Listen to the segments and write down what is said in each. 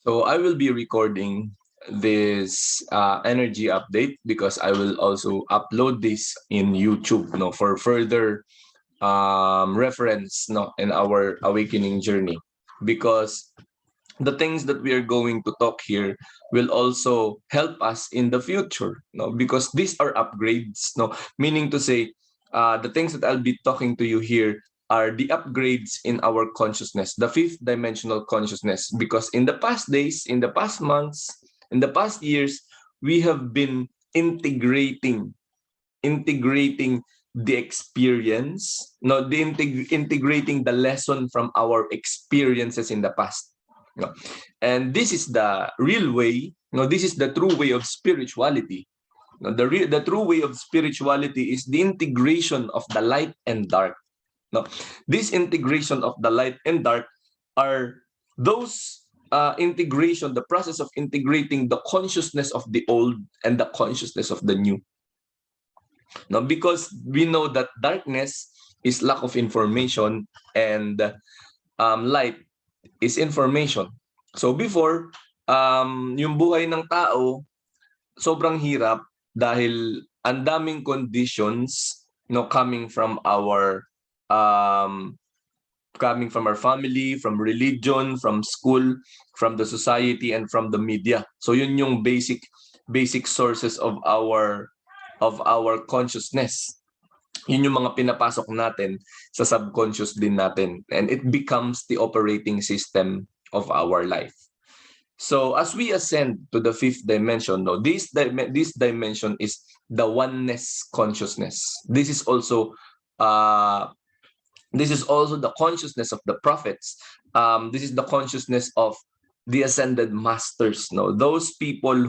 So I will be recording this energy update because I will also upload this in YouTube, for further reference, in our awakening journey. Because the things that we are going to talk here will also help us in the future, because these are upgrades, meaning to say, the things that I'll be talking to you here are the upgrades in our consciousness, the fifth dimensional consciousness. Because in the past days, in the past months, in the past years, we have been integrating the experience, integrating the lesson from our experiences in the past. And this is the real way, this is the true way of spirituality. The true way of spirituality is the integration of the light and dark. Now, this integration of the light and dark are those integration, the process of integrating the consciousness of the old and the consciousness of the new. Now, because we know that darkness is lack of information and light is information. So before, yung buhay ng tao, sobrang hirap dahil ang daming conditions, coming from our family, from religion, from school, from the society, and from the media. So yun yung basic sources of our consciousness. Yun yung mga pinapasok natin sa subconscious din natin, and it becomes the operating system of our life. So as we ascend to the fifth dimension, this dimension is the oneness consciousness. This is also the consciousness of the prophets. This is the consciousness of the ascended masters. Those people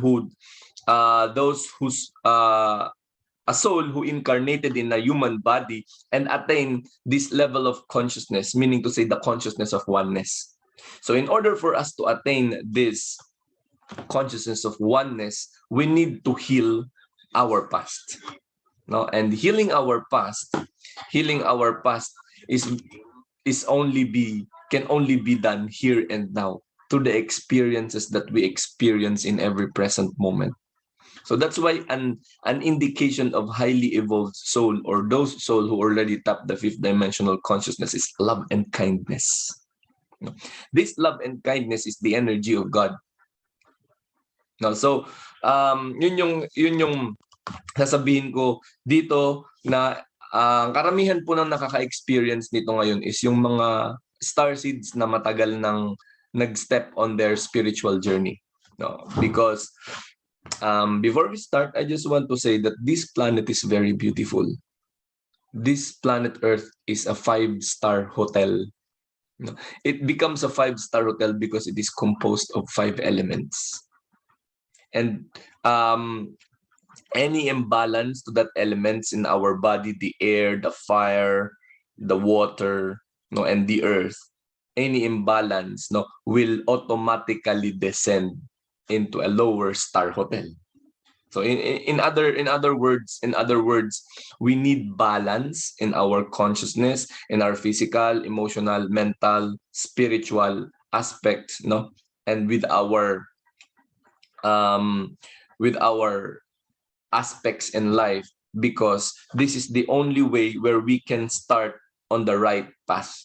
a soul who incarnated in a human body and attain this level of consciousness, meaning to say the consciousness of oneness. So in order for us to attain this consciousness of oneness, we need to heal our past. And healing our past can only be done here and now through the experiences that we experience in every present moment. So that's why an indication of highly evolved soul, or those soul who already tapped the fifth dimensional consciousness, is love and kindness. This love and kindness is the energy of God. So yun yung sasabihin ko dito, na karamihan po ng nakaka-experience nito ngayon is yung mga starseeds na matagal nang nag-step on their spiritual journey. Because before we start, I just want to say that this planet is very beautiful. This planet Earth is a 5-star hotel. It becomes a 5-star hotel because it is composed of 5 elements. And any imbalance to that elements in our body, the air, the fire, the water, and the earth, any imbalance will automatically descend into a lower star hotel. So in other words, we need balance in our consciousness, in our physical, emotional, mental, spiritual aspects, and with our aspects in life, because this is the only way where we can start on the right path.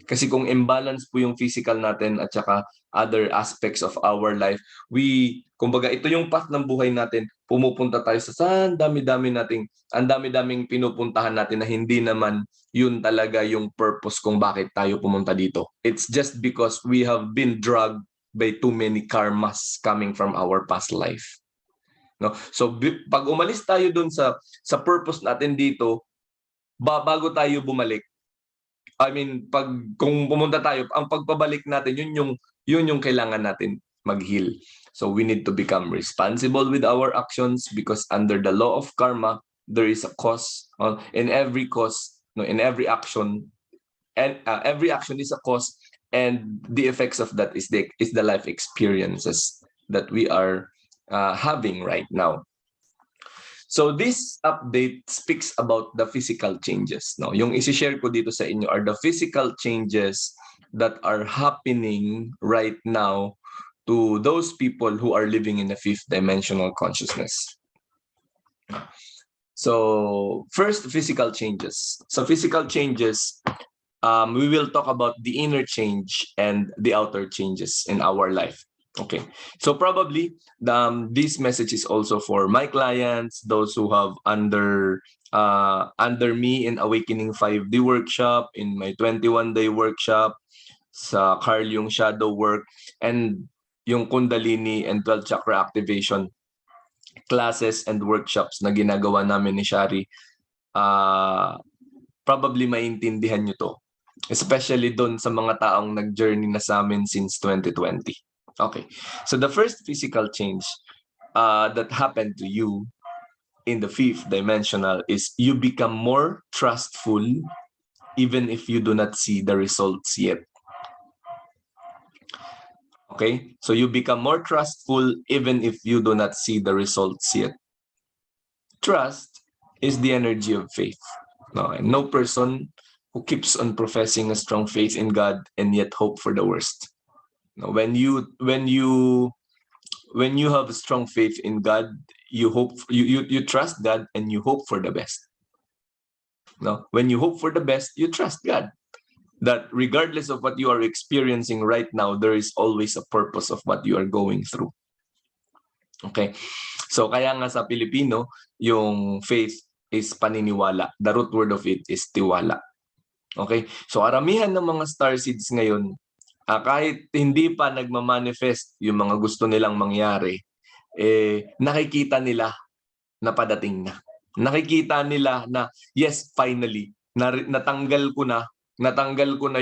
Kasi kung imbalance po yung physical natin at saka other aspects of our life, kumbaga ito yung path ng buhay natin, pumupunta tayo sa ang dami-daming pinupuntahan natin na hindi naman yun talaga yung purpose kung bakit tayo pumunta dito. It's just because we have been drugged by too many karmas coming from our past life. So pag umalis tayo dun sa purpose natin dito, bago tayo bumalik, kung pumunta tayo, ang pagpabalik natin, yun yung kailangan natin mag-heal. So we need to become responsible with our actions, because under the law of karma, there is a cause. In every cause, in every action, and every action is a cause, and the effects of that is the life experiences that we are having right now. So this update speaks about the physical changes. No, yung isi-share ko dito sa inyo are the physical changes that are happening right now to those people who are living in the fifth dimensional consciousness. So first, physical changes. So physical changes, we will talk about the inner change and the outer changes in our life. Okay, so probably this message is also for my clients, those who have under me in Awakening 5D workshop, in my 21-day workshop, sa Carl Jung shadow work, and yung Kundalini and 12 chakra activation classes and workshops na ginagawa namin ni Shari. Probably maintindihan nyo to, especially doon sa mga taong nag-journey na sa amin since 2020. Okay, so the first physical change that happened to you in the fifth dimensional is you become more trustful even if you do not see the results yet. Okay, so you become more trustful even if you do not see the results yet. Trust is the energy of faith. No person who keeps on professing a strong faith in God and yet hope for the worst. When you have a strong faith in God, you trust God and you hope for the best. No, when you hope for the best, you trust God. That regardless of what you are experiencing right now, there is always a purpose of what you are going through. Okay, so kaya nga sa Pilipino, yung faith is paniniwala. The root word of it is tiwala. Okay, so karamihan ng mga starseeds ngayon, kahit hindi pa nagmamanifest yung mga gusto nilang mangyari, nakikita nila na padating na. Nakikita nila na, yes, finally, natanggal ko na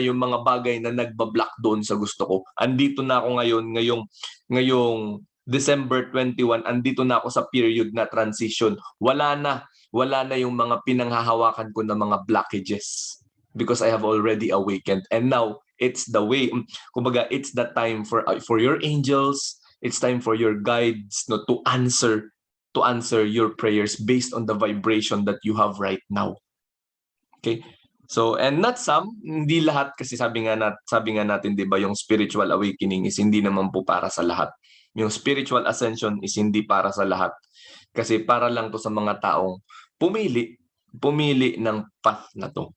yung mga bagay na nagbablock doon sa gusto ko. Andito na ako ngayong December 21, andito na ako sa period na transition. Wala na yung mga pinanghahawakan ko na mga blockages because I have already awakened. And now, it's the way, kumbaga, it's the time for your angels, it's time for your guides to answer your prayers based on the vibration that you have right now. Okay? So, and not some, hindi lahat, kasi sabi nga natin, di ba, yung spiritual awakening is hindi naman po para sa lahat. Yung spiritual ascension is hindi para sa lahat. Kasi para lang to sa mga taong pumili ng path na to.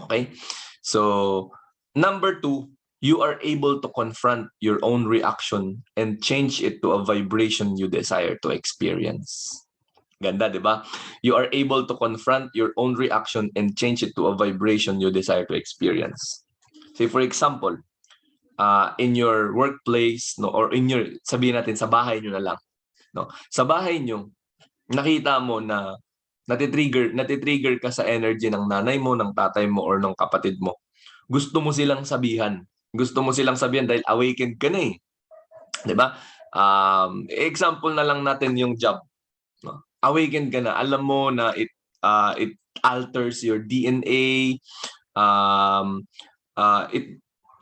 Okay? So, number 2, you are able to confront your own reaction and change it to a vibration you desire to experience. Ganda, di ba? You are able to confront your own reaction and change it to a vibration you desire to experience. Say for example, in your workplace, no, or in your, sabihin natin, sa bahay nyo na lang. No? Sa bahay nyo, nakita mo na natitrigger ka sa energy ng nanay mo, ng tatay mo, or ng kapatid mo. Gusto mo silang sabihan. Dahil awakened ka na eh. Diba? Example na lang natin yung job. No? Awakened ka na. Alam mo na it alters your DNA.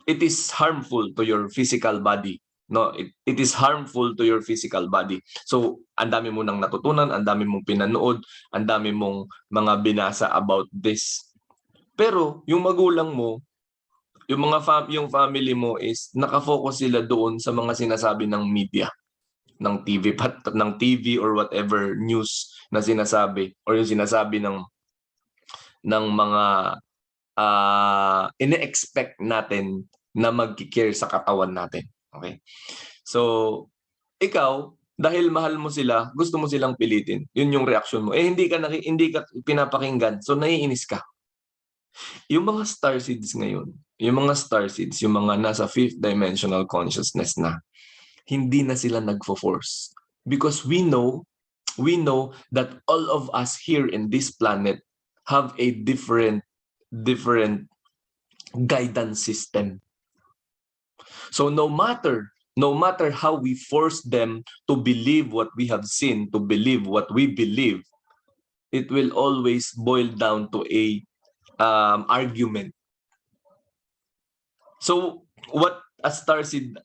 It is harmful to your physical body. No, it is harmful to your physical body. So, ang dami mo nang natutunan, ang dami mong pinanood, ang dami mong mga binasa about this. Pero yung magulang mo, yung family mo is nakafocus sila doon sa mga sinasabi ng media, ng TV or whatever news na sinasabi, or yung sinasabi ng mga ine-expect natin na magki-care sa katawan natin. Okay? So, ikaw, dahil mahal mo sila, gusto mo silang pilitin. Yun yung reaction mo. Hindi ka pinapakinggan, so naiinis ka. Yung mga starseeds ngayon, yung mga nasa fifth dimensional consciousness na, hindi na sila nagfo-force. Because we know that all of us here in this planet have a different guidance system. So no matter how we force them to believe what we have seen, to believe what we believe, it will always boil down to a argument. So what a starseed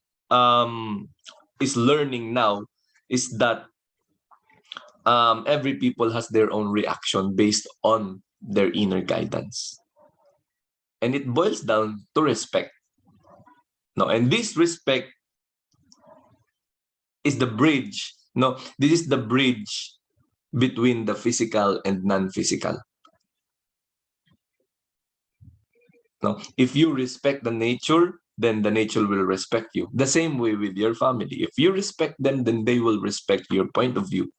is learning now is that every people has their own reaction based on their inner guidance. And it boils down to respect. No, and this respect is the bridge. No, this is the bridge between the physical and non-physical. No, if you respect the nature, then the nature will respect you. The same way with your family. If you respect them, then they will respect your point of view,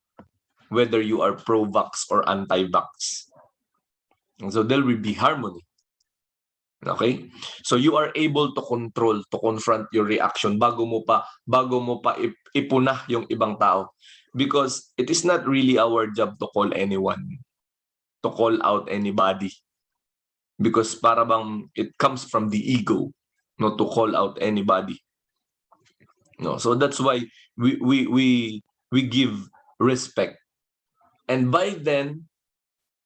whether you are pro-vax or anti-vax. So there will be harmony. Okay? So you are able to control, to confront your reaction bago mo pa ipunah yung ibang tao. Because it is not really our job to call anyone, to call out anybody. Because para bang it comes from the ego, not to call out anybody. No, so that's why we give respect. And by then,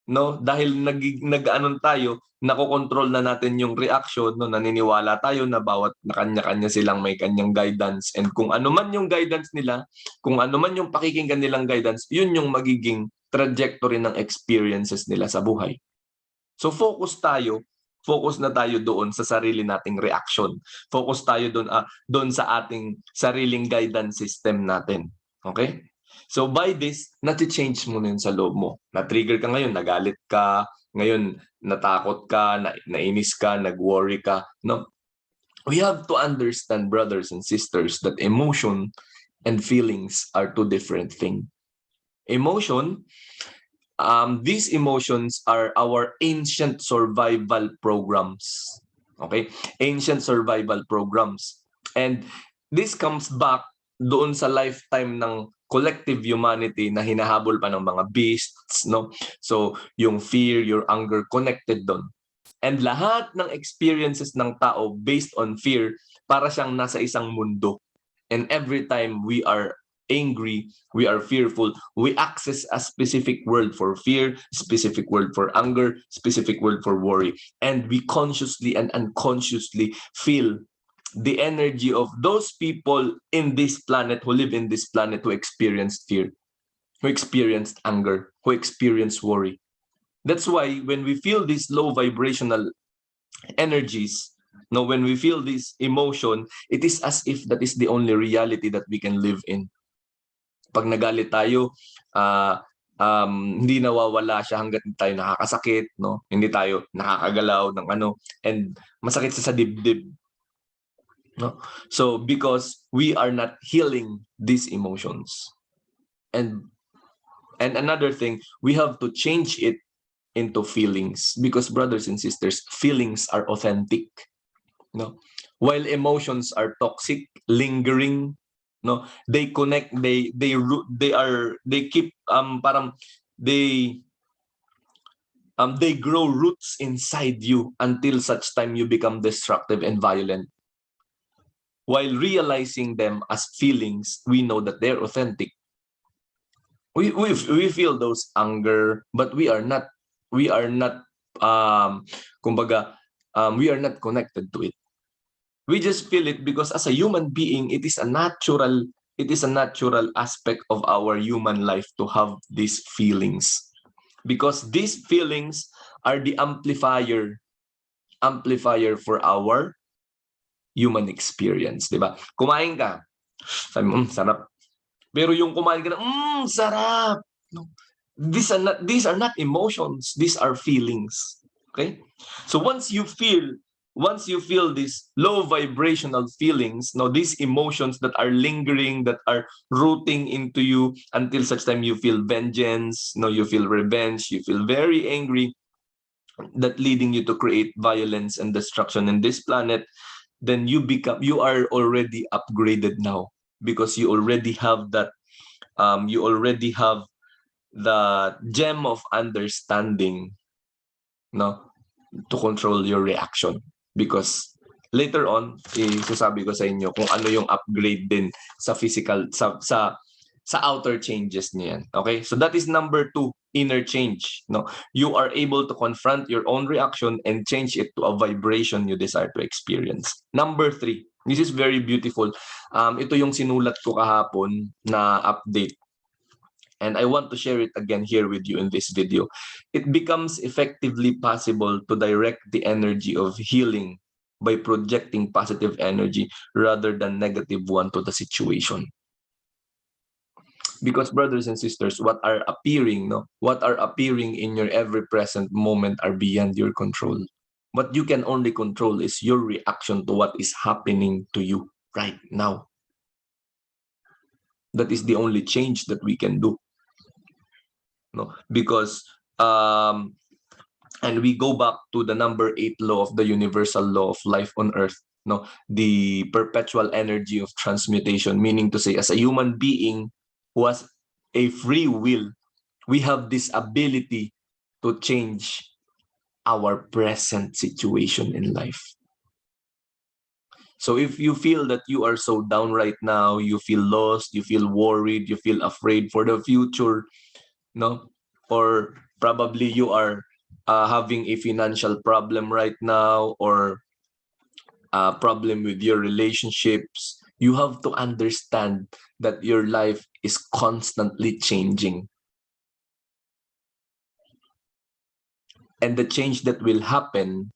no, dahil nag-anon tayo, nakokontrol na natin yung reaction, no, naniniwala tayo na bawat na kanya-kanya silang may kanyang guidance, and kung ano man yung guidance nila, kung ano man yung pakikinggan nilang guidance, yun yung magiging trajectory ng experiences nila sa buhay. So focus na tayo doon sa sarili nating reaction. Focus tayo doon sa ating sariling guidance system natin. Okay? So by this, nati-change mo na yun sa loob mo. Na-trigger ka ngayon, nagalit ka, ngayon natakot ka, nainis ka, nag-worry ka. No? We have to understand, brothers and sisters, that emotion and feelings are two different things. Emotion, these emotions are our ancient survival programs. Okay? Ancient survival programs. And this comes back doon sa lifetime ng collective humanity na hinahabol pa ng mga beasts, no? So, yung fear, your anger, connected doon. And lahat ng experiences ng tao based on fear, para siyang nasa isang mundo. And every time we are angry, we are fearful, we access a specific word for fear, specific word for anger, specific word for worry. And we consciously and unconsciously feel the energy of those people in this planet, who live in this planet, who experienced fear, who experienced anger, who experienced worry. That's why when we feel these low vibrational energies, no, when we feel this emotion, it is as if that is the only reality that we can live in. Pag nagalit tayo, hindi nawawala siya hanggat hindi tayo nakakasakit, no? Hindi tayo nakakagalaw ng ano, and masakit sa dibdib. No? So because we are not healing these emotions. And another thing, we have to change it into feelings, because brothers and sisters, feelings are authentic. No? While emotions are toxic, lingering, no, they connect, they keep they grow roots inside you until such time you become destructive and violent. While realizing them as feelings, we know that they're authentic. We feel those anger, but we are not we are not connected to it. We just feel it because as a human being, it is a natural aspect of our human life to have these feelings, because these feelings are the amplifier for our human experience, di ba? Kumain ka, sabi mo, sarap. Pero yung kumain ka na, sarap. No. These are not emotions, these are feelings. Okay? So once you feel these low vibrational feelings, no, these emotions that are lingering, that are rooting into you until such time you feel vengeance, no, you feel revenge, you feel very angry, that leading you to create violence and destruction in this planet, then you are already upgraded now, because you already have that the gem of understanding, no, to control your reaction. Because later on, isasabi ko sa inyo kung ano yung upgrade din sa physical, sa outer changes niyan. Okay? So that is number 2, inner change. No? You are able to confront your own reaction and change it to a vibration you desire to experience. Number 3, this is very beautiful. Ito yung sinulat ko kahapon na update. and I want to share it again here with you in this video. It becomes effectively possible to direct the energy of healing by projecting positive energy rather than negative one to the situation. Because brothers and sisters, what are appearing in your every present moment are beyond your control. What you can only control is your reaction to what is happening to you right now. That is the only change that we can do. No, because and we go back to the number 8 law of the universal law of life on earth, no, the perpetual energy of transmutation, meaning to say, as a human being who has a free will, we have this ability to change our present situation in life. So if you feel that you are so down right now, you feel lost, you feel worried, you feel afraid for the future, no, or probably you are having a financial problem right now, or a problem with your relationships, you have to understand that your life is constantly changing. And the change that will happen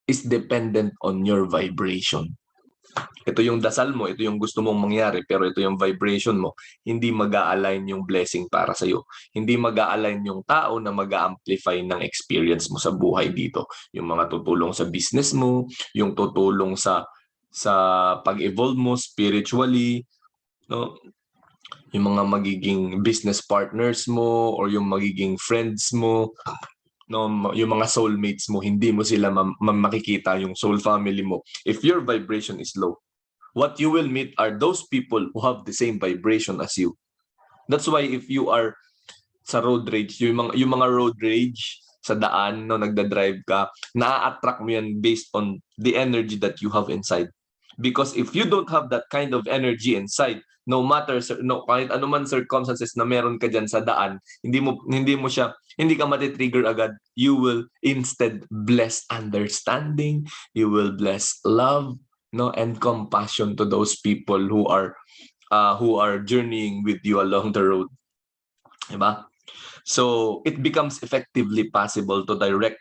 is dependent on your vibration. Ito yung dasal mo, ito yung gusto mong mangyari, pero ito yung vibration mo, hindi mag-a-align yung blessing para sa'yo. Hindi mag-a-align yung tao na mag-a-amplify ng experience mo sa buhay dito. Yung mga tutulong sa business mo, yung tutulong sa pag-evolve mo spiritually, no? Yung mga magiging business partners mo or yung magiging friends mo, no, yung mga soulmates mo, hindi mo sila makikita, yung soul family mo. If your vibration is low, what you will meet are those people who have the same vibration as you. That's why if you are sa road rage, yung mga road rage sa daan, no, nagda-drive ka, na-attract mo yan based on the energy that you have inside. Because if you don't have that kind of energy inside, no matter kahit anuman circumstances na meron ka dyan sa daan, hindi ka matitrigger agad. You will instead bless understanding, you will bless love, no, and compassion to those people who are journeying with you along the road. Diba? So it becomes effectively possible to direct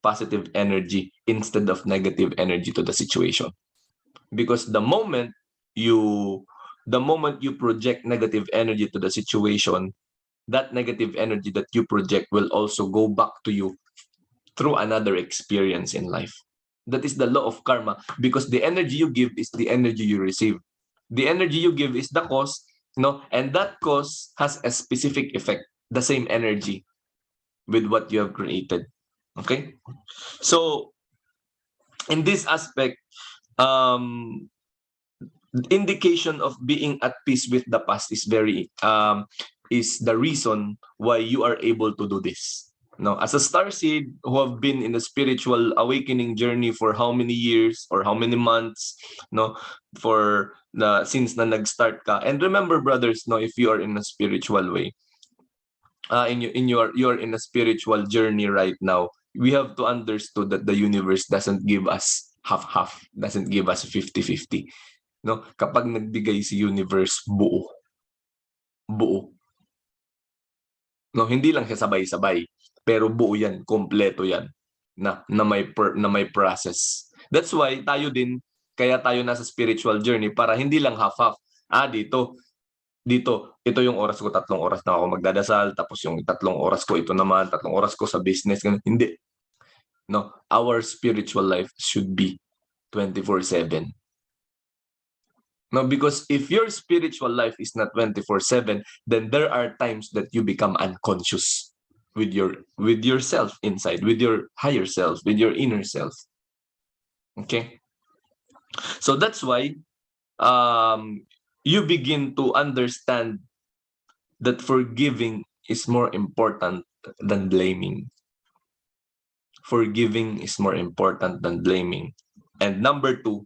positive energy instead of negative energy to the situation. Because the moment you project negative energy to the situation, that negative energy that you project will also go back to you through another experience in life. That is the law of karma, because the energy you give is the energy you receive. The energy you give is the cause, no, and that cause has a specific effect, the same energy with what you have created. Okay? So in this aspect, indication of being at peace with the past is is the reason why you are able to do this. No, as a starseed who have been in the spiritual awakening journey for how many years or how many months, no, since na nag-start ka. And remember, brothers, no, if you are in a spiritual way, you're in a spiritual journey right now, we have to understand that the universe doesn't give us half-half, doesn't give us 50-50. No, kapag nagbigay si universe, buo. No, hindi lang siya sabay-sabay, pero buo yan, kompleto yan, na may process. That's why kaya tayo nasa spiritual journey, para hindi lang half-half. Dito, ito yung oras ko, 3 oras na ako magdadasal, tapos yung 3 oras ko, ito naman, 3 oras ko sa business. Hindi. No, our spiritual life should be 24/7. No, because if your spiritual life is not 24/7, then there are times that you become unconscious with yourself inside, with your higher self, with your inner self. Okay? So that's why you begin to understand that forgiving is more important than blaming. Forgiving is more important than blaming. And number 2,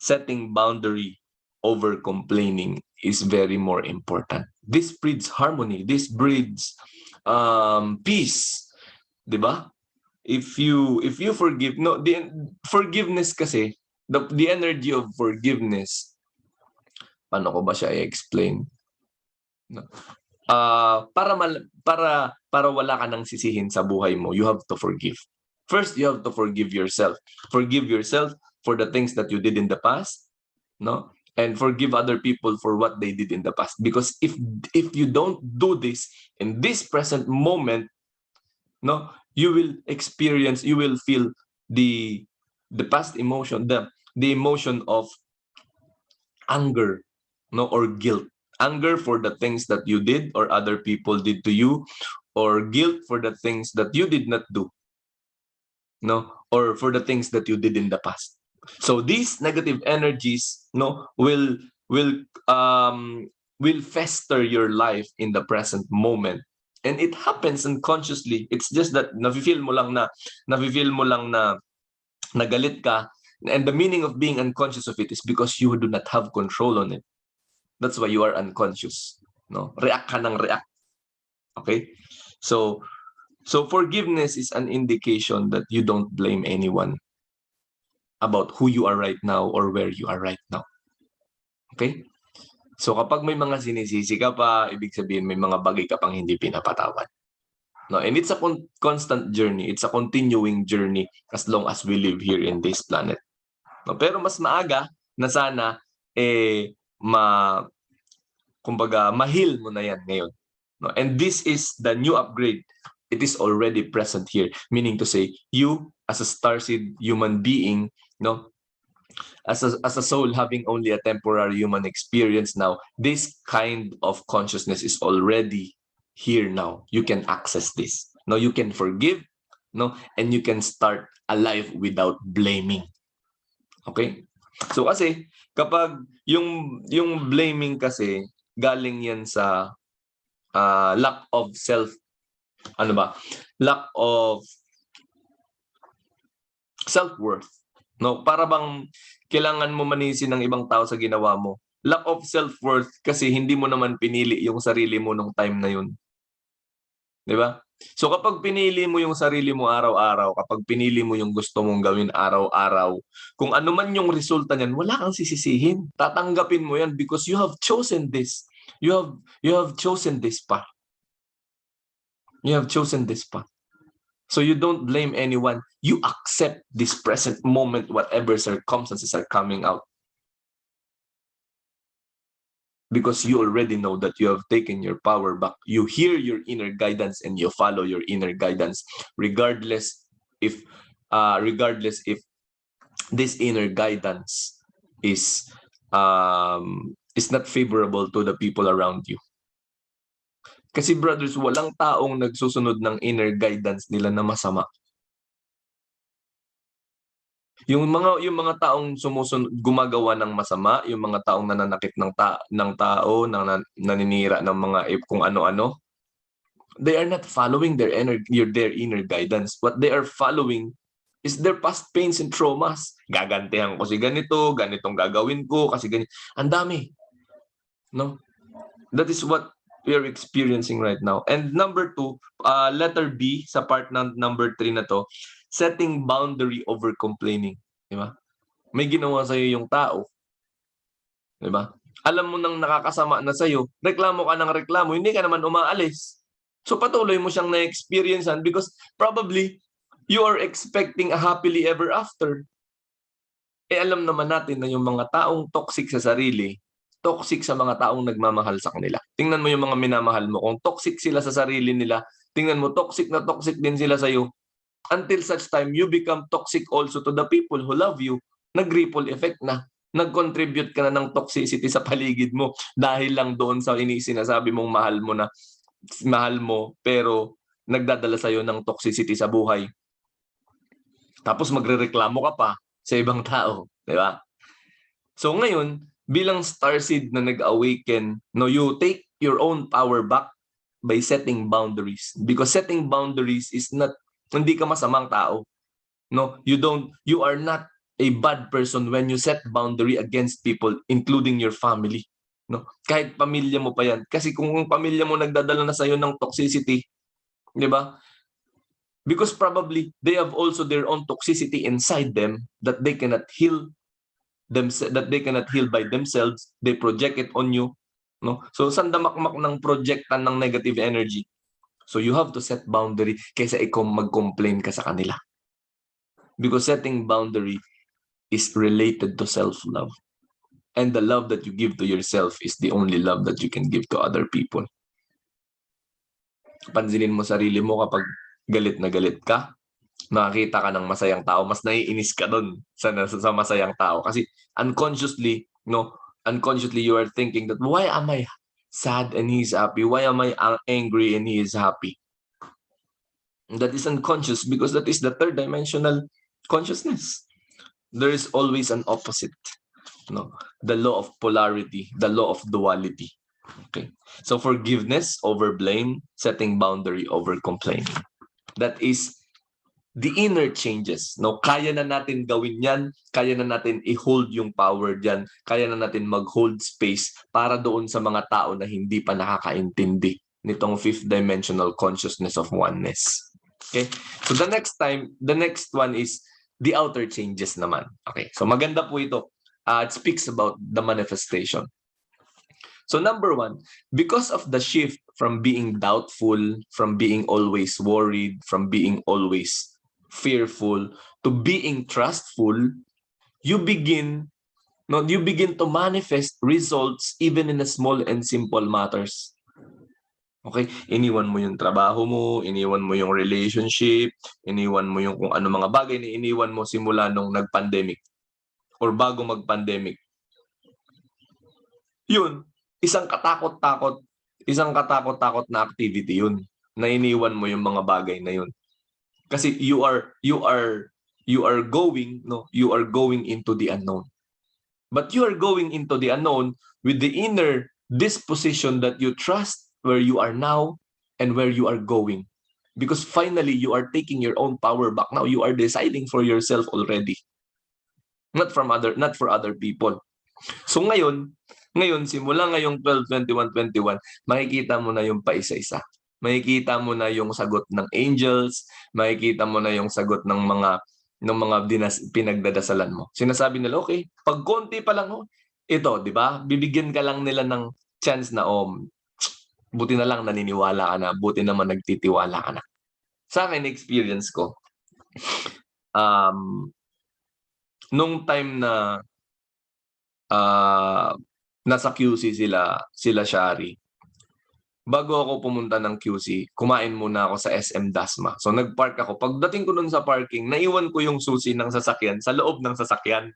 setting boundary over complaining is very more important. This breeds harmony. This breeds peace. Diba? If you forgive, no, the forgiveness kasi, the energy of forgiveness, paano ko ba siya i-explain? No? Para wala ka nang sisihin sa buhay mo, you have to forgive. First, you have to forgive yourself. Forgive yourself for the things that you did in the past, no? And forgive other people for what they did in the past. Because if you don't do this in this present moment, no, you will feel the past emotion, the emotion of anger, no, or guilt. Anger for the things that you did or other people did to you, or guilt for the things that you did not do, no, or for the things that you did in the past. So these negative energies, no, will fester your life in the present moment, and it happens unconsciously. It's just that nafe-feel mo lang na nagalit ka, and the meaning of being unconscious of it is because you do not have control on it. That's why you are unconscious, no? React ka ng react. Okay? So forgiveness is an indication that you don't blame anyone about who you are right now or where you are right now. Okay? So kapag may mga sinisisi ka pa, ibig sabihin may mga bagay ka pang hindi pinapatawad. No, and it's a constant journey. It's a continuing journey as long as we live here in this planet. No, pero mas maaga na sana kumbaga ma-heal mo na yan ngayon. No, and this is the new upgrade. It is already present here, meaning to say you as a starseed human being, no, as a soul having only a temporary human experience now, this kind of consciousness is already here now. You can access this. No, you can forgive, no, and you can start alive without blaming. Okay? So kasi kapag yung blaming kasi galing yan sa lack of lack of self-worth, no? Para bang kailangan mo manisin ng ibang tao sa ginawa mo. Lack of self-worth kasi hindi mo naman pinili yung sarili mo nung time na yun. 'Di ba? So kapag pinili mo yung sarili mo araw-araw, kapag pinili mo yung gusto mong gawin araw-araw, kung ano man yung resulta niyan, wala kang sisisihin. Tatanggapin mo yan because you have chosen this. You have chosen this path. You have chosen this path. So you don't blame anyone. You accept this present moment, whatever circumstances are coming out. Because you already know that you have taken your power back. You hear your inner guidance and you follow your inner guidance, regardless if this inner guidance is not favorable to the people around you. Kasi brothers, walang taong nagsusunod ng inner guidance nila na masama. Yung mga taong gumagawa ng masama, yung mga taong nananakit ng tao, naninira ng mga kung ano-ano, they are not following their inner guidance. What they are following is their past pains and traumas. Gagantihan ko si ganito, ganitong gagawin ko kasi ganito. Ang dami. No? That is what we are experiencing right now. And number 2, letter B sa part ng number 3 na to, setting boundary over complaining. Di ba? May ginawa sa'yo yung tao. Di ba? Alam mo nang nakakasama na sa'yo, reklamo ka ng reklamo, hindi ka naman umaalis. So patuloy mo siyang na-experiencean because probably you are expecting a happily ever after. Alam naman natin na yung mga taong toxic sa sarili, toxic sa mga taong nagmamahal sa kanila. Tingnan mo yung mga minamahal mo. Kung toxic sila sa sarili nila, tingnan mo, toxic na toxic din sila sa'yo. Until such time, you become toxic also to the people who love you. Nag-ripple effect na. Nag-contribute ka na ng toxicity sa paligid mo dahil lang doon sa sinasabi mong mahal mo, pero nagdadala sa'yo ng toxicity sa buhay. Tapos magrereklamo ka pa sa ibang tao. Di ba? So ngayon, bilang starseed na nag-awaken, no, you take your own power back by setting boundaries. Because setting boundaries is not, hindi ka masamang tao. No, you are not a bad person when you set boundary against people, including your family. No, kahit pamilya mo pa yan. Kasi kung pamilya mo nagdadala na sa'yo ng toxicity, di ba? Because probably they have also their own toxicity inside them that they cannot heal by themselves. They project it on you. no? So saan damakmak ng projectan ng negative energy? So you have to set boundary kaysa ikaw mag-complain ka sa kanila. Because setting boundary is related to self-love. And the love that you give to yourself is the only love that you can give to other people. Pansinin mo sarili mo kapag galit na galit ka, nakakita ka ng masayang tao, mas naiinis ka doon sa masayang tao. Kasi unconsciously, unconsciously you are thinking that, why am I sad and he's happy? Why am I angry and he is happy? That is unconscious because that is the third dimensional consciousness. There is always an opposite. The law of polarity, the law of duality. Okay. So forgiveness over blame, setting boundary over complaining. That is the inner changes. Kaya na natin gawin yan, kaya na natin i-hold yung power dyan, kaya na natin mag-hold space para doon sa mga tao na hindi pa nakakaintindi nitong fifth dimensional consciousness of oneness. Okay? So the next one is the outer changes naman. Okay. So maganda po ito. It speaks about the manifestation. So number one, because of the shift from being doubtful, from being always worried, from being always fearful to being trustful, you begin to manifest results even in the small and simple matters. Okay? Iniwan mo yung trabaho mo, iniwan mo yung relationship, iniwan mo yung kung ano mga bagay na iniwan mo simula nung nag-pandemic or bago mag-pandemic. Yun, isang katakot-takot na activity yun, na iniwan mo yung mga bagay na yun. Kasi you are going into the unknown. But you are going into the unknown with the inner disposition that you trust where you are now and where you are going. Because finally, you are taking your own power back. Now you are deciding for yourself already. Not for other people. So ngayon, simula ngayong 12-21-21, makikita mo na yung paisa-isa. Makikita mo na yung sagot ng angels, makikita mo na yung sagot ng mga pinagdadasalan mo. Sinasabi nila, okay, pag konti pa lang, ito, di ba? Bibigyan ka lang nila ng chance na, buti na lang naniniwala ka na, buti naman nagtitiwala ka na. Sa akin, experience ko, nung time na nasa QC sila Shari. Bago ako pumunta ng QC, kumain muna ako sa SM Dasma. So nagpark ako. Pagdating ko dun sa parking, naiwan ko yung susi ng sasakyan sa loob ng sasakyan.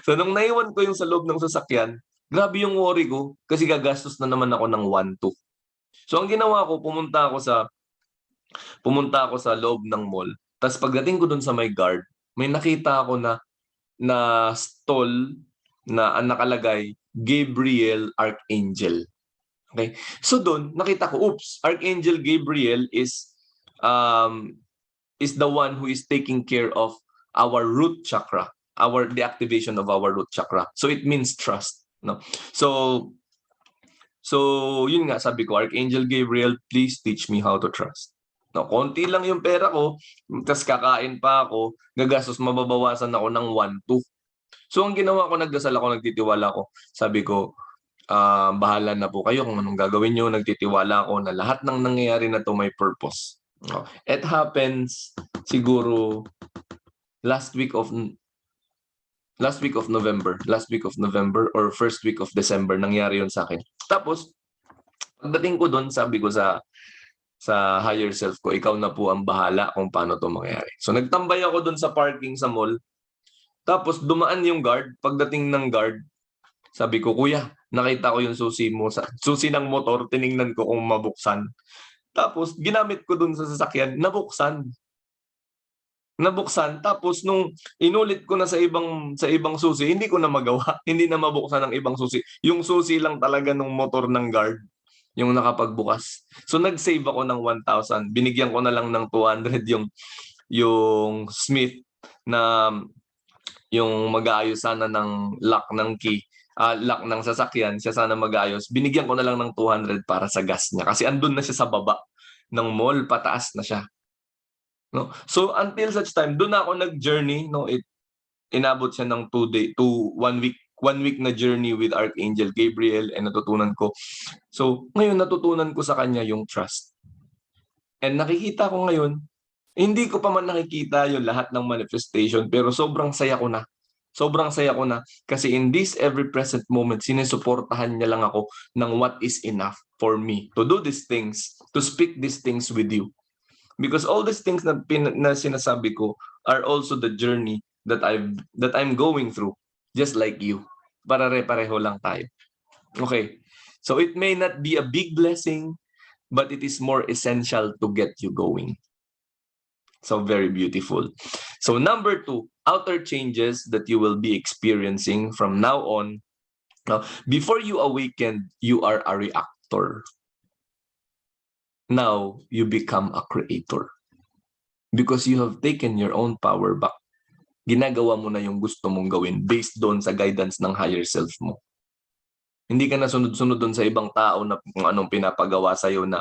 So nung naiwan ko yung sa loob ng sasakyan, grabe yung worry ko kasi gagastos na naman ako ng 1-2. So ang ginawa ko, pumunta ako sa loob ng mall. Tapos pagdating ko dun sa may guard, may nakita ako na stall na nakalagay Gabriel Archangel. Okay? So doon nakita ko, oops, Archangel Gabriel is the one who is taking care of our root chakra, the activation of our root chakra. So it means trust, no? So yun nga sabi ko, Archangel Gabriel, please teach me how to trust. No, konti lang yung pera ko, tapos kakain pa ako, gagastos, mababawasan ako ng 1-2. So ang ginawa ko, nagdasal ako, nagtitiwala ako. Sabi ko, bahala na po kayo kung anong gagawin nyo. Nagtitiwala ako na lahat ng nangyayari na to may purpose. It happens siguro last week of November or first week of December, nangyari yun sa akin. Tapos pagdating ko doon, sabi ko sa higher self ko, ikaw na po ang bahala kung paano to mangyayari. So nagtambay ako doon sa parking sa mall. Tapos dumaan yung guard. Pagdating ng guard, sabi ko, kuya, nakita ko yung susi ng motor, tiningnan ko kung mabuksan. Tapos ginamit ko dun sa sasakyan, nabuksan. Tapos nung inulit ko na sa ibang susi, hindi ko na magawa. Hindi na mabuksan ng ibang susi. Yung susi lang talaga ng motor ng guard yung nakapagbukas. So nag-save ako ng 1,000. Binigyan ko na lang ng 200 yung Smith na yung mag-aayos sana ng lock ng key, lock ng sasakyan, siya sana mag-aayos. Binigyan ko na lang ng 200 para sa gas niya kasi andun na siya sa baba ng mall, pataas na siya. No? So until such time, doon ako nag-journey, no, inabot siya ng 1 week 1 week na journey with Archangel Gabriel, and natutunan ko. So, ngayon natutunan ko sa kanya yung trust. And nakikita ko ngayon, hindi ko pa man nakikita yung lahat ng manifestation, pero sobrang saya ko na. Sobrang saya ko na kasi in this every present moment, sinusuportahan niya lang ako ng what is enough for me to do these things, to speak these things with you. Because all these things na sinasabi ko are also the journey that I'm going through, just like you. Pare-pareho lang tayo. Okay. So it may not be a big blessing, but it is more essential to get you going. So very beautiful. So number 2, outer changes that you will be experiencing from now on. Now, before you awaken, you are a reactor. Now, you become a creator. Because you have taken your own power back. Ginagawa mo na yung gusto mong gawin based doon sa guidance ng higher self mo. Hindi ka na sunod-sunod doon sa ibang tao na kung anong pinapagawa sa'yo na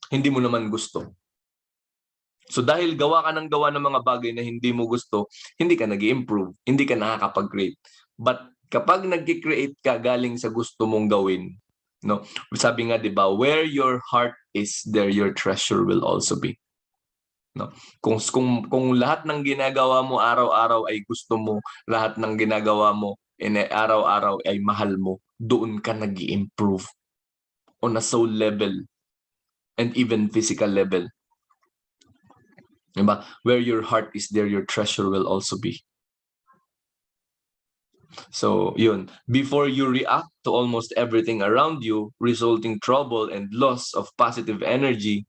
hindi mo naman gusto. So dahil gawa ka ng mga bagay na hindi mo gusto, hindi ka nag-i-improve, hindi ka nakakapag-create. But kapag nag-create ka galing sa gusto mong gawin, no? Sabi nga 'di ba, where your heart is, there your treasure will also be. No? Kung lahat ng ginagawa mo araw-araw ay gusto mo, lahat ng ginagawa mo araw-araw ay mahal mo, doon ka nag-i-improve on a soul level and even physical level. Diba? Where your heart is, there your treasure will also be. So, yun. Before you react to almost everything around you, resulting trouble and loss of positive energy,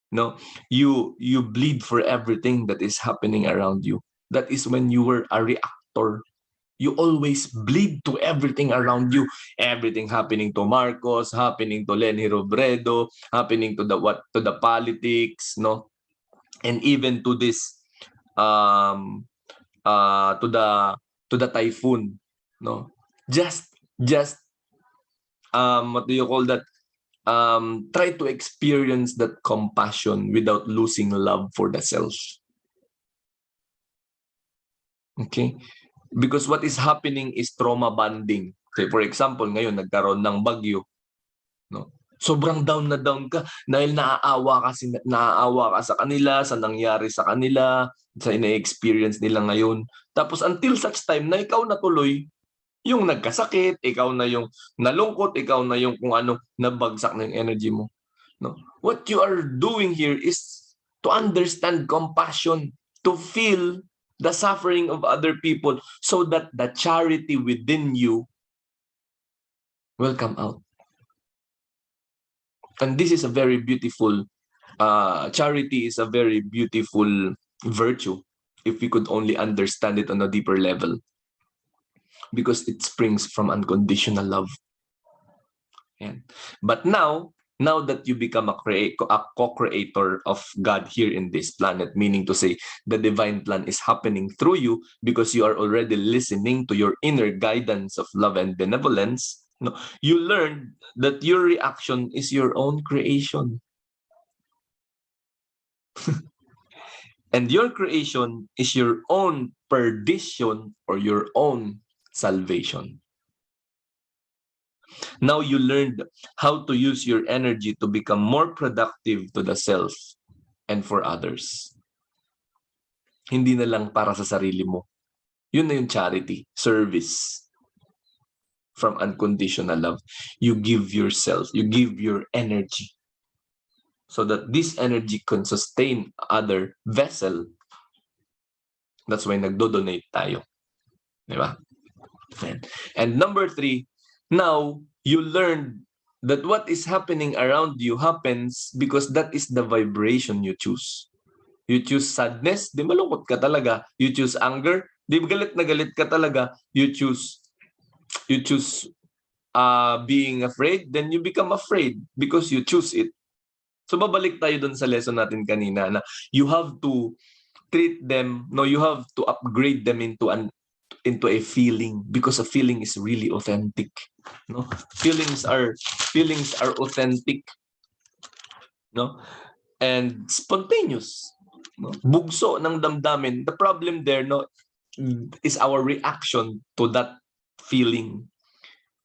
no, you bleed for everything that is happening around you. That is when you were a reactor. You always bleed to everything around you. Everything happening to Marcos, happening to Lenny Robredo, happening to the politics, no? And even to this to the typhoon, no? Just what do you call that? Try to experience that compassion without losing love for the self. Okay? Because what is happening is trauma bonding. Okay, for example, ngayon nagkaroon ng bagyo, no? Sobrang down na down ka dahil naaawa ka sa kanila, sa nangyari sa kanila, sa ina-experience nila ngayon. Tapos until such time na ikaw na tuloy yung nagkasakit, ikaw na yung nalungkot, ikaw na yung kung ano, nabagsak na yung energy mo. No? What you are doing here is to understand compassion, to feel the suffering of other people so that the charity within you will come out. And this is a very beautiful, charity is a very beautiful virtue if we could only understand it on a deeper level. Because it springs from unconditional love. And, but now that you become a co-creator of God here in this planet, meaning to say the divine plan is happening through you because you are already listening to your inner guidance of love and benevolence, no, you learned that your reaction is your own creation. And your creation is your own perdition or your own salvation. Now you learned how to use your energy to become more productive to the self and for others. Hindi na lang para sa sarili mo. Yun na yung charity, service. From unconditional love. You give yourself, you give your energy so that this energy can sustain other vessel. That's why nagdo-donate tayo. Diba? And number 3, now you learned that what is happening around you happens because that is the vibration you choose. You choose sadness, di malungkot ka talaga. You choose anger, di galit na galit ka talaga. You choose being afraid, then you become afraid because you choose it. So babalik tayo dun sa lesson natin kanina na you have to treat them, no, you have to upgrade them into a feeling because a feeling is really authentic, no? Feelings are authentic, no? And spontaneous, no? Bugso ng damdamin. The problem there, no, is our reaction to that feeling.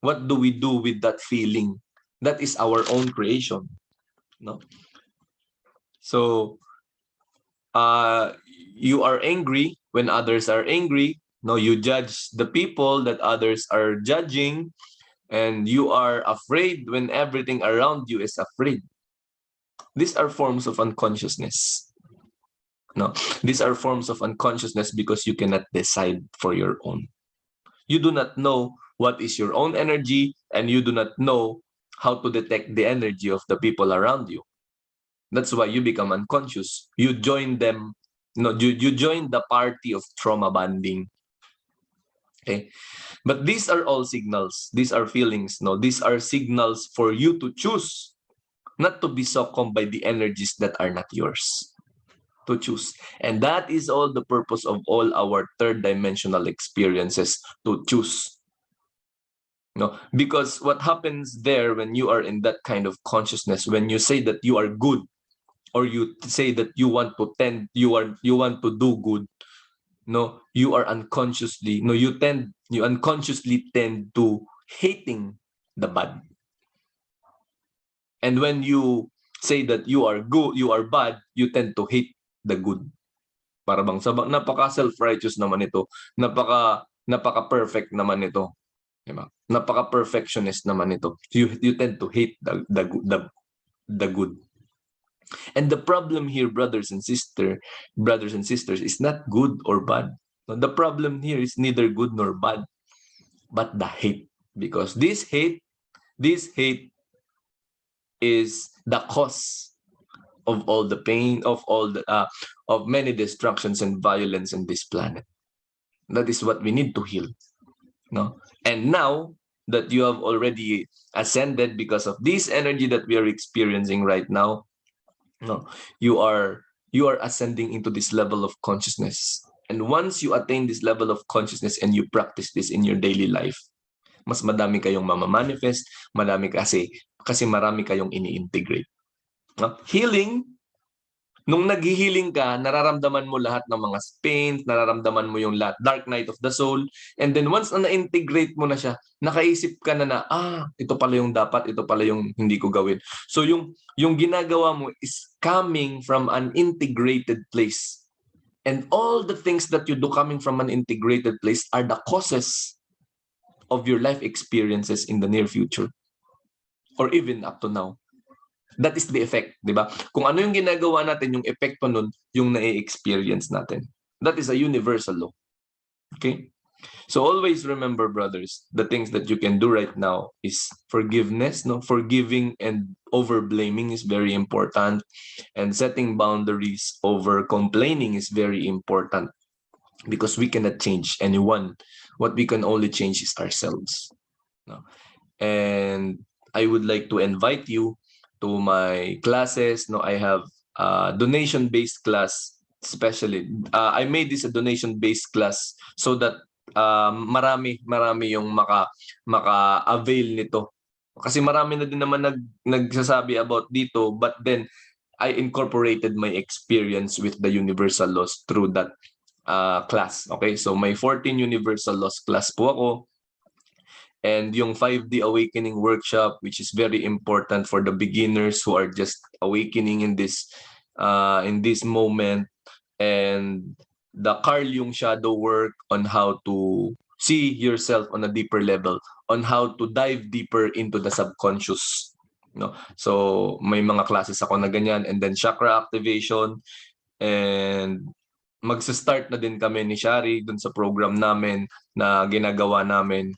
What do we do with that feeling? That is our own creation, no? So you are angry when others are angry. No, you judge the people that others are judging, and you are afraid when everything around you is afraid. These are forms of unconsciousness. No, these are forms of unconsciousness because you cannot decide for your own. You do not know what is your own energy, and you do not know how to detect the energy of the people around you. That's why you become unconscious. You join them. No, you join the party of trauma bonding. Okay, but these are all signals. These are feelings. No, these are signals for you to choose not to be succumbed by the energies that are not yours. To choose, and that is all the purpose of all our third dimensional experiences, to choose. No, because what happens there when you are in that kind of consciousness, when you say that you are good, or you say that you want to tend, you want to do good, no, you are unconsciously, no, you unconsciously tend to hating the bad. And when you say that you are good, you are bad, you tend to hate the good. Para bang napaka self-righteous naman ito, napaka perfect naman ito, diba? Napaka perfectionist naman ito. You tend to hate the good. And the problem here, brothers and sisters, is not good or bad. The problem here is neither good nor bad, but the hate. Because this hate is the cause of all the pain, of all the of many destructions and violence in this planet. That is what we need to heal. No? And now that you have already ascended because of this energy that we are experiencing right now, no, you are ascending into this level of consciousness. And once you attain this level of consciousness and you practice this in your daily life, mas madami kayong mamamanifest, kasi marami kayong ini-integrate. No? Healing, nung nag-healing ka, nararamdaman mo lahat ng mga pains, nararamdaman mo yung dark night of the soul, and then once na na-integrate mo na siya, nakaisip ka na ito pala yung dapat, ito pala yung hindi ko gawin. So yung ginagawa mo is coming from an integrated place. And all the things that you do coming from an integrated place are the causes of your life experiences in the near future, or even up to now. That is the effect, di ba? Kung ano yung ginagawa natin, yung epekto nun, yung na-experience natin. That is a universal law. Okay? So always remember, brothers, the things that you can do right now is forgiveness. No, forgiving and over blaming is very important, and setting boundaries over complaining is very important, because we cannot change anyone. What we can only change is ourselves. No? And I would like to invite you to my classes. No, I have donation-based class. Especially, I made this a donation-based class so that marami yung maka-avail nito. Kasi marami na din naman nagsasabi about dito, but then I incorporated my experience with the universal laws through that class. Okay, so may 14 universal laws class po ako. And yung 5D Awakening Workshop, which is very important for the beginners who are just awakening in this moment. And the Carl Jung shadow work on how to see yourself on a deeper level, on how to dive deeper into the subconscious. No? So may mga classes ako na ganyan, and then chakra activation, and magsa-start na din kami ni Shari dun sa program namin na ginagawa namin.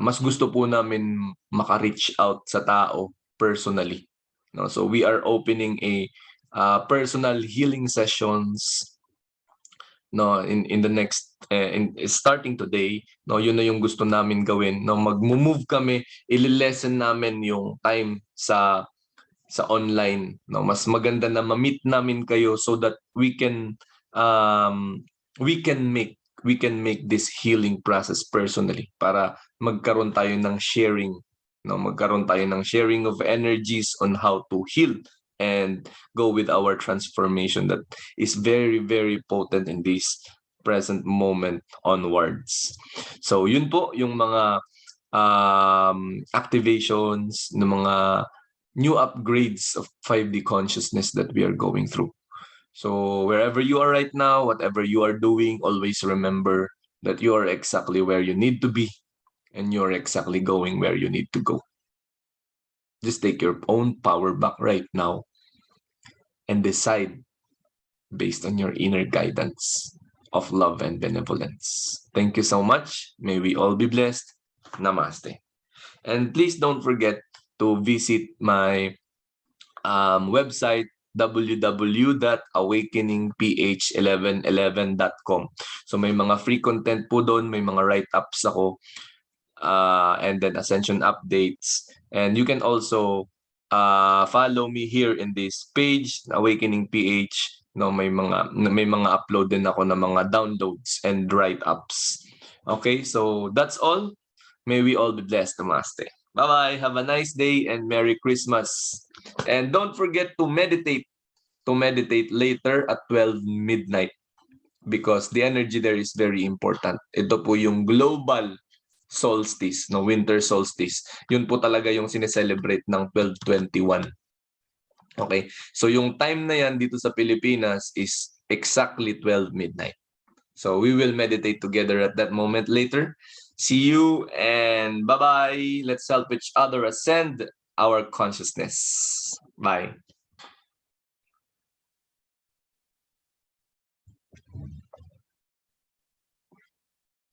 Mas gusto po namin maka-reach out sa tao personally. No? So we are opening a personal healing sessions, no, in the next starting today. No, yun na yung gusto namin gawin. No, mag-move kami, i-lessen namin yung time sa online. No, mas maganda na ma-meet namin kayo so that we can make this healing process personally, para magkaroon tayo ng sharing, no, magkaroon tayo ng sharing of energies on how to heal and go with our transformation that is very, very potent in this present moment onwards. So yun po yung mga activations ng mga new upgrades of 5D consciousness that we are going through. So wherever you are right now, whatever you are doing, always remember that you are exactly where you need to be and you're exactly going where you need to go. Just take your own power back right now and decide based on your inner guidance of love and benevolence. Thank you so much. May we all be blessed. Namaste. And please don't forget to visit my website www.awakeningph1111.com. So may mga free content po doon, may mga write-ups ako, and then Ascension updates. And you can also follow me here in this page, Awakening PH. No, may mga upload din ako ng mga downloads and write-ups. Okay, so that's all. May we all be blessed. Namaste. Bye-bye. Have a nice day and Merry Christmas. And don't forget to meditate later at 12 midnight because the energy there is very important. Ito po yung global solstice, no, winter solstice. Yun po talaga yung sineselebrate ng 12/21. Okay? So yung time na yan dito sa Pilipinas is exactly 12 midnight. So we will meditate together at that moment later. See you and bye-bye. Let's help each other ascend our consciousness. Bye.